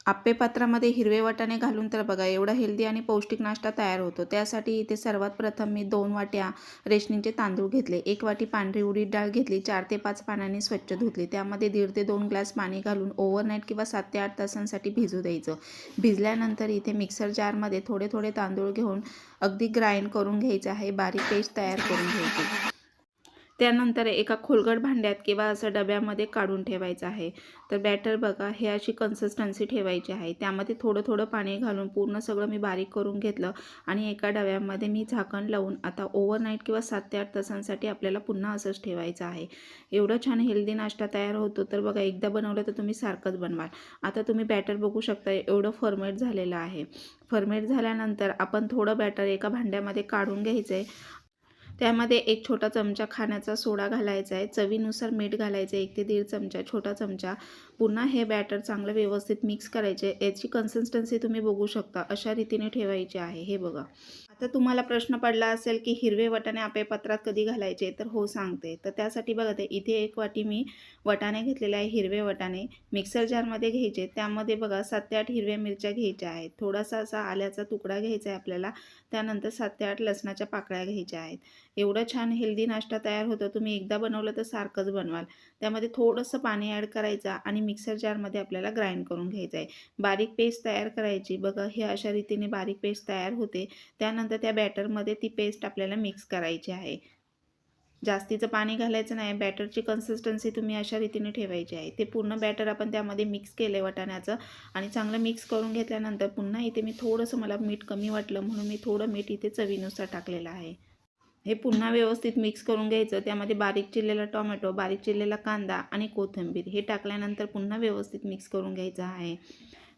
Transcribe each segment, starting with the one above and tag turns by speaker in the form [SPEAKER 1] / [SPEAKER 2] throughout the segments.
[SPEAKER 1] आप्पे पात्रामध्ये हिरवे वाटाणे घालून तर बघा एवढा हेल्दी आणि पौष्टिक नाश्ता तयार होतो। त्यासाठी इथे सर्वात प्रथम मी 2 वाट्या रेशनिंगचे तांदूळ घेतले, 1 वाटी पांढरी उडीद डाळ घेतली, 4 ते 5 पाण्याने स्वच्छ धुतली, त्यामध्ये 1.5 ते 2 ग्लास पाणी घालून ओव्हरनाईट किंवा 7 ते 8 तासांसाठी भिजू द्यायचं। भिजल्यानंतर इथे मिक्सर जारमध्ये थोडे थोडे तांदूळ घेऊन अगदी ग्राइंड करून घ्यायचं आहे, बारीक पेस्ट तयार करून घ्यायची। त्यानंतर एका खोलगट भांड्यात किंवा असं डब्यामध्ये काढून ठेवायचं आहे। तर बॅटर बघा हे अशी कन्सिस्टन्सी ठेवायची आहे। त्यामध्ये थोडं थोडं पाणी घालून पूर्ण सगळं मी बारीक करून घेतलं आणि एका डब्यामध्ये मी झाकण लावून आता ओव्हरनाईट किंवा 7 ते 8 तासांसाठी आपल्याला पुन्हा असंच ठेवायचं आहे। एवढं छान हेल्दी नाश्ता तयार होतो। तर बघा एकदा बनवलं तर तुम्ही सारखंच बनवाल। आता तुम्ही बॅटर बघू शकता एवढं फर्मेट झालेलं आहे। फर्मेट झाल्यानंतर आपण थोडं बॅटर एका भांड्यामध्ये काढून घ्यायचं आहे। त्यामध्ये 1 छोटा चमचा खाण्याचा सोडा घालायचा आहे, चवीनुसार मीठ घालायचं आहे, 1 ते 1.5 चमचा छोटा चमचा। पुन्हा हे बॅटर चांगलं व्यवस्थित मिक्स करायचे। याची कन्सिस्टन्सी तुम्ही बघू शकता, अशा रीतीने ठेवायची आहे। हे बघा। आता तुम्हाला प्रश्न पडला असेल की हिरवे वाटाणे आप्पे पात्रात कधी घालायचे, तर हो सांगते। तर त्यासाठी बघा ते इथे 1 वाटी मी वाटाणे घेतलेले आहे, हिरवे वाटाणे मिक्सर जारमध्ये घ्यायचे। त्यामध्ये बघा 7 ते 8 हिरव्या मिरच्या घ्यायच्या आहेत, थोडासा असा आल्याचा तुकडा घ्यायचा आहे आपल्याला, त्यानंतर 7 ते 8 लसणाच्या पाकळ्या घ्यायच्या आहेत। एवढं छान हेल्दी नाश्ता तयार होतो। तुम्ही एकदा बनवलं तर सारखंच बनवाल। त्यामध्ये थोडंसं पाणी ॲड करायचं आणि मिक्सर जारमध्ये आपल्याला ग्राइंड करून घ्यायचं आहे, बारीक पेस्ट तयार करायची। बघा हे अशा रीतीने बारीक पेस्ट तयार होते। त्यानंतर त्या बॅटरमध्ये ती पेस्ट आपल्याला मिक्स करायची आहे। जास्तीचं पाणी घालायचं नाही, बॅटरची कन्सिस्टन्सी तुम्ही अशा रीतीने ठेवायची आहे। ते पूर्ण बॅटर आपण त्यामध्ये मिक्स केलं आहे वाटाण्याचं आणि चांगलं मिक्स करून घेतल्यानंतर पुन्हा इथे मी थोडंसं मला मीठ कमी वाटलं म्हणून मी थोडं मीठ इथे चवीनुसार टाकलेलं आहे। हे पुन्हा व्यवस्थित मिक्स करून घ्यायचं। त्यामध्ये बारीक चिरलेला टोमॅटो, बारीक चिरलेला कांदा आणि कोथिंबीर हे टाकल्यानंतर पुन्हा व्यवस्थित मिक्स करून घ्यायचं आहे।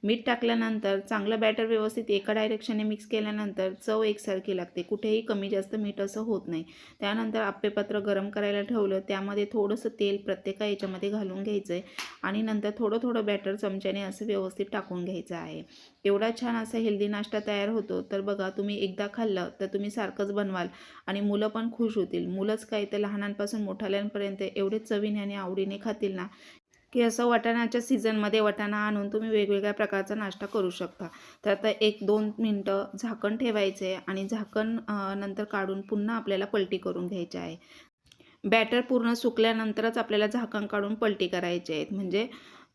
[SPEAKER 1] मीठ टाकल्यानंतर चांगलं बॅटर व्यवस्थित एका डायरेक्शनने मिक्स केल्यानंतर चव एकसारखी लागते, कुठेही कमी जास्त मीठ असं होत नाही। त्यानंतर आप्पेपात्र गरम करायला ठेवलं, त्यामध्ये थोडंसं तेल प्रत्येका याच्यामध्ये घालून घ्यायचं आहे आणि नंतर थोडं थोडं बॅटर चमच्याने असं व्यवस्थित टाकून घ्यायचं आहे। एवढा छान असा हेल्दी नाश्ता तयार होतो। तर बघा तुम्ही एकदा खाल्लं तर तुम्ही सारखंच बनवाल आणि मुलं पण खुश होतील। मुलंच काय तर लहानांपासून मोठ्याल्यांपर्यंत एवढे चवीने आणि आवडीने खातील ना, की असं वाटाण्याच्या सीझनमध्ये वाटाणा आणून तुम्ही वेगवेगळ्या प्रकारचा नाश्ता करू शकता। तर आता 1-2 मिनटं झाकण ठेवायचे आणि झाकण नंतर काढून पुन्हा आपल्याला पलटी करून घ्यायची आहे। बॅटर पूर्ण सुकल्यानंतरच आपल्याला झाकण काढून पलटी करायची आहे, म्हणजे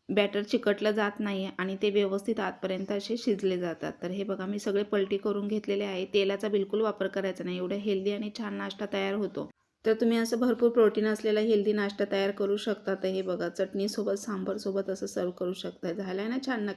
[SPEAKER 1] बॅटर चिकटलं जात नाही आणि ते व्यवस्थित आतपर्यंत असे शिजले जातात। तर हे बघा मी सगळे पलटी करून घेतलेले आहे। तेलाचा बिलकुल वापर करायचा नाही, एवढं हेल्दी आणि छान नाश्ता तयार होतो। तर तुम्ही असं भरपूर प्रोटीन असलेला हेल्दी नाश्ता तयार करू शकता। तर हे बघा चटणीसोबत, सांबारसोबत असं सर्व्ह करू शकता। झालं आहे ना छान?